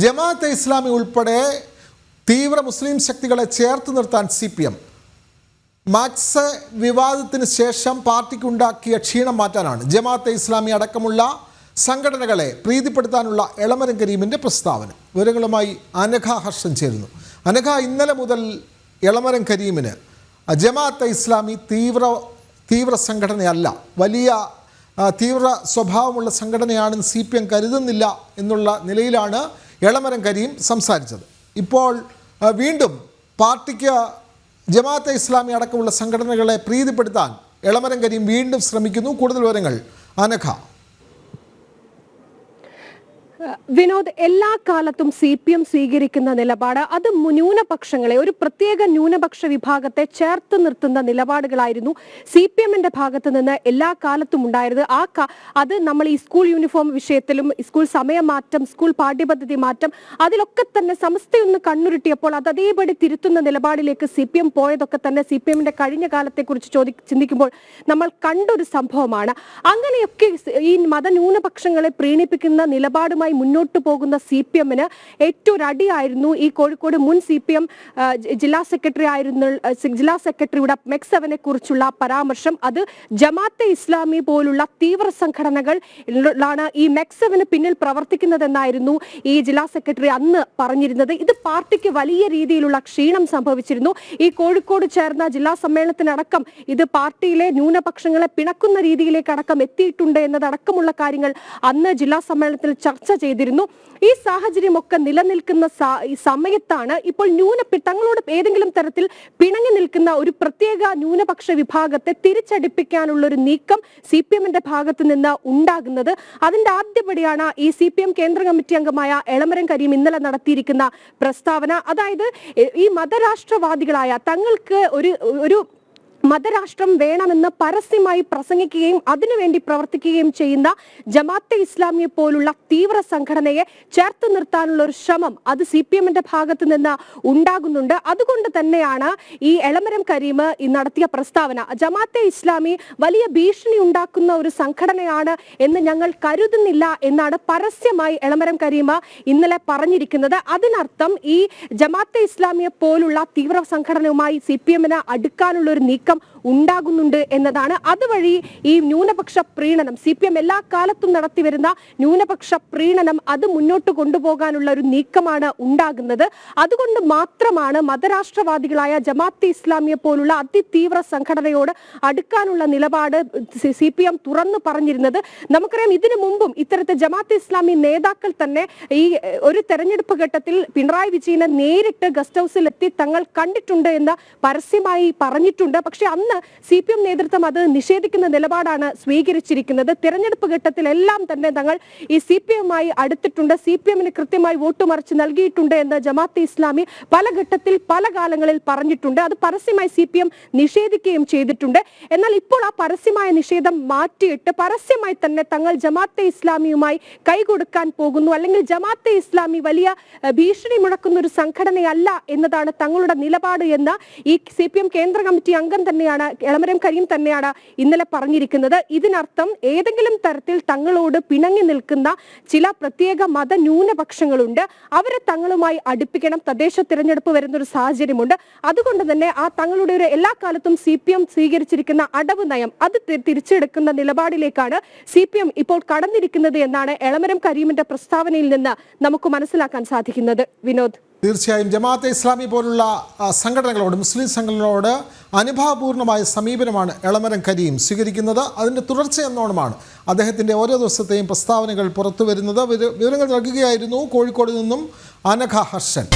ജമാഅത്തെ ഇസ്ലാമി ഉൾപ്പെടെ തീവ്ര മുസ്ലിം ശക്തികളെ ചേർത്ത് നിർത്താൻ CPM മാക്സ് വിവാദത്തിന് ശേഷം പാർട്ടിക്കുണ്ടാക്കിയ ക്ഷീണം മാറ്റാനാണ് ജമാഅത്തെ ഇസ്ലാമി അടക്കമുള്ള സംഘടനകളെ പ്രീതിപ്പെടുത്താനുള്ള എളമരം കരീമിൻ്റെ പ്രസ്താവന. വിവരങ്ങളുമായി അനഘ ഹർഷൻ ചേരുന്നു. അനഘ, ഇന്നലെ മുതൽ എളമരം കരീമിന് ജമാഅത്തെ ഇസ്ലാമി തീവ്ര സംഘടനയല്ല, വലിയ തീവ്ര സ്വഭാവമുള്ള സംഘടനയാണെന്ന് CPM കരുതുന്നില്ല എന്നുള്ള നിലയിലാണ് എളമരം കരീം സംസാരിച്ചത്. ഇപ്പോൾ വീണ്ടും പാർട്ടിക്ക് ജമാഅത്തെ ഇസ്ലാമി അടക്കമുള്ള സംഘടനകളെ പ്രീതിപ്പെടുത്താൻ എളമരം കരീം വീണ്ടും ശ്രമിക്കുന്നു. കൂടുതൽ വിവരങ്ങൾ അനഘ. വിനോദ്, എല്ലാ കാലത്തും CPM സ്വീകരിക്കുന്ന നിലപാട് അത് ന്യൂനപക്ഷങ്ങളെ, ഒരു പ്രത്യേക ന്യൂനപക്ഷ വിഭാഗത്തെ ചേർത്ത് നിർത്തുന്ന നിലപാടുകളായിരുന്നു CPMന്റെ ഭാഗത്ത് നിന്ന് എല്ലാ കാലത്തും ഉണ്ടായിരുന്നത്. അത് നമ്മൾ ഈ സ്കൂൾ യൂണിഫോം വിഷയത്തിലും സ്കൂൾ സമയമാറ്റം, സ്കൂൾ പാഠ്യപദ്ധതി മാറ്റം, അതിലൊക്കെ തന്നെ സമസ്തയൊന്ന് കണ്ണുരുട്ടിയപ്പോൾ അത് അതേപടി തിരുത്തുന്ന നിലപാടിലേക്ക് CPM പോയതൊക്കെ തന്നെ CPMന്റെ കഴിഞ്ഞ കാലത്തെക്കുറിച്ച് ചിന്തിക്കുമ്പോൾ നമ്മൾ കണ്ടൊരു സംഭവമാണ്. അങ്ങനെയൊക്കെ ഈ മതന്യൂനപക്ഷങ്ങളെ പ്രീണിപ്പിക്കുന്ന നിലപാടുമായി മുന്നോട്ട് പോകുന്ന CPMന് ഏറ്റവും അടിയായിരുന്നു ഈ കോഴിക്കോട് മുൻ CPM ജില്ലാ സെക്രട്ടറിയുടെ MEC7നെ കുറിച്ചുള്ള പരാമർശം. അത് ജമാഅത്തെ ഇസ്ലാമി പോലുള്ള തീവ്ര സംഘടനകളാണ് ഈ MEC7ന് പിന്നിൽ പ്രവർത്തിക്കുന്നതെന്നായിരുന്നു ഈ ജില്ലാ സെക്രട്ടറി അന്ന് പറഞ്ഞിരുന്നത്. ഇത് പാർട്ടിക്ക് വലിയ രീതിയിലുള്ള ക്ഷീണം സംഭവിച്ചിരുന്നു. ഈ കോഴിക്കോട് ചേർന്ന ജില്ലാ സമ്മേളനത്തിനടക്കം ഇത് പാർട്ടിയിലെ ന്യൂനപക്ഷങ്ങളെ പിണക്കുന്ന രീതിയിലേക്ക് അടക്കം എത്തിയിട്ടുണ്ട് എന്നതടക്കമുള്ള കാര്യങ്ങൾ അന്ന് ജില്ലാ സമ്മേളനത്തിൽ ചർച്ച ചെയ്തിരുന്നു. ഈ സാഹചര്യമൊക്കെ നിലനിൽക്കുന്ന സമയത്താണ് ഇപ്പോൾ തങ്ങളോട് ഏതെങ്കിലും തരത്തിൽ പിണങ്ങി നിൽക്കുന്ന ഒരു പ്രത്യേക ന്യൂനപക്ഷ വിഭാഗത്തെ തിരിച്ചടിപ്പിക്കാനുള്ള ഒരു നീക്കം CPMന്റെ ഭാഗത്ത് നിന്ന് ഉണ്ടാകുന്നത്. അതിന്റെ ആദ്യപടിയാണ് ഈ CPM കേന്ദ്ര കമ്മിറ്റി അംഗമായ എളമരം കരീം ഇന്നലെ നടത്തിയിരിക്കുന്ന പ്രസ്താവന. അതായത് ഈ മതരാഷ്ട്രവാദികളായ തങ്ങൾക്ക് ഒരു മതരാഷ്ട്രം വേണമെന്ന് പരസ്യമായി പ്രസംഗിക്കുകയും അതിനുവേണ്ടി പ്രവർത്തിക്കുകയും ചെയ്യുന്ന ജമാഅത്തെ ഇസ്ലാമിയെ പോലുള്ള തീവ്ര സംഘടനയെ ചേർത്ത് നിർത്താനുള്ള ഒരു ശ്രമം അത് CPMന്റെ ഭാഗത്ത് നിന്ന് ഉണ്ടാകുന്നുണ്ട്. അതുകൊണ്ട് തന്നെയാണ് ഈ എളമരം കരീം നടത്തിയ പ്രസ്താവന. ജമാഅത്തെ ഇസ്ലാമി വലിയ ഭീഷണി ഉണ്ടാക്കുന്ന ഒരു സംഘടനയാണ് എന്ന് ഞങ്ങൾ കരുതുന്നില്ല എന്നാണ് പരസ്യമായി എളമരം കരീം ഇന്നലെ പറഞ്ഞിരിക്കുന്നത്. അതിനർത്ഥം ഈ ജമാഅത്തെ ഇസ്ലാമിയെ പോലുള്ള തീവ്ര സംഘടനയുമായി CPMന് അടുക്കാനുള്ള ഒരു നീക്കം ഉണ്ടാകുന്നുണ്ട് എന്നതാണ്. അതുവഴി ഈ ന്യൂനപക്ഷ പ്രീണനം, CPM എല്ലാ കാലത്തും നടത്തിവരുന്ന ന്യൂനപക്ഷ പ്രീണനം അത് മുന്നോട്ട് കൊണ്ടുപോകാനുള്ള ഒരു നീക്കമാണ് ഉണ്ടാകുന്നത്. അതുകൊണ്ട് മാത്രമാണ് മതരാഷ്ട്രവാദികളായ ജമാഅത്തെ ഇസ്ലാമിയെ പോലുള്ള അതിതീവ്ര സംഘടനയോട് അടുക്കാനുള്ള നിലപാട് CPM തുറന്നു പറഞ്ഞിരുന്നത്. നമുക്കറിയാം, ഇതിനു മുമ്പും ഇത്തരത്തിൽ ജമാഅത്തെ ഇസ്ലാമി നേതാക്കൾ തന്നെ ഈ ഒരു തെരഞ്ഞെടുപ്പ് ഘട്ടത്തിൽ പിണറായി വിജയനെ നേരിട്ട് ഗസ്റ്റ് ഹൗസിൽ എത്തി തങ്ങൾ കണ്ടിട്ടുണ്ട് എന്ന് പരസ്യമായി പറഞ്ഞിട്ടുണ്ട്. പക്ഷെ അന്ന് CPM നേതൃത്വം അത് നിഷേധിക്കുന്ന നിലപാടാണ് സ്വീകരിച്ചിരിക്കുന്നത്. തെരഞ്ഞെടുപ്പ് ഘട്ടത്തിലെല്ലാം തന്നെ തങ്ങൾ ഈ CPMമായി അടുത്തിട്ടുണ്ട്, CPMന് കൃത്യമായി വോട്ട് മറിച്ച് നൽകിയിട്ടുണ്ട് എന്ന് ജമാഅത്തെ ഇസ്ലാമി പല ഘട്ടത്തിൽ പല കാലങ്ങളിൽ പറഞ്ഞിട്ടുണ്ട്. അത് പരസ്യമായി CPM നിഷേധിക്കുകയും ചെയ്തിട്ടുണ്ട്. എന്നാൽ ഇപ്പോൾ ആ പരസ്യമായ നിഷേധം മാറ്റിയിട്ട് പരസ്യമായി തന്നെ തങ്ങൾ ജമാഅത്തെ ഇസ്ലാമിയുമായി കൈകൊടുക്കാൻ പോകുന്നു, അല്ലെങ്കിൽ ജമാഅത്തെ ഇസ്ലാമി വലിയ ഭീഷണി മുഴക്കുന്ന ഒരു സംഘടനയല്ല എന്നതാണ് തങ്ങളുടെ നിലപാട് എന്ന് ഈ CPM കേന്ദ്ര കമ്മിറ്റി അംഗം തന്നെയാണ് എളമരം കരീം തന്നെയാണ് ഇന്നലെ പറഞ്ഞിരിക്കുന്നത്. ഇതിനർത്ഥം ഏതെങ്കിലും തരത്തിൽ തങ്ങളോട് പിണങ്ങി നിൽക്കുന്ന ചില പ്രത്യേക മതന്യൂനപക്ഷങ്ങളുണ്ട്, അവരെ തങ്ങളുമായി അടുപ്പിക്കണം. തദ്ദേശ തിരഞ്ഞെടുപ്പ് വരുന്നൊരു സാഹചര്യമുണ്ട്. അതുകൊണ്ട് തന്നെ ആ തങ്ങളുടെ ഒരു എല്ലാ കാലത്തും CPM സ്വീകരിച്ചിരിക്കുന്ന അടവ് നയം അത് തിരിച്ചെടുക്കുന്ന നിലപാടിലേക്കാണ് CPM ഇപ്പോൾ കടന്നിരിക്കുന്നത് എന്നാണ് എളമരം കരീമിന്റെ പ്രസ്താവനയിൽ നിന്ന് നമുക്ക് മനസ്സിലാക്കാൻ സാധിക്കുന്നത്. വിനോദ്, തീർച്ചയായും ജമാഅത്തെ ഇസ്ലാമി പോലുള്ള സംഘടനകളോട്, മുസ്ലിം സംഘടനകളോട് അനുഭാവപൂർണ്ണമായ സമീപനമാണ് എളമരം കരീം സ്വീകരിക്കുന്നത്. അതിൻ്റെ തുടർച്ചയെന്നോണമാണ് അദ്ദേഹത്തിൻ്റെ ഓരോ ദിവസത്തെയും പ്രസ്താവനകൾ പുറത്തു വരുന്നത്. വിവരങ്ങൾ നൽകുകയായിരുന്നു കോഴിക്കോട് നിന്നും അനഘ ഹർഷൻ.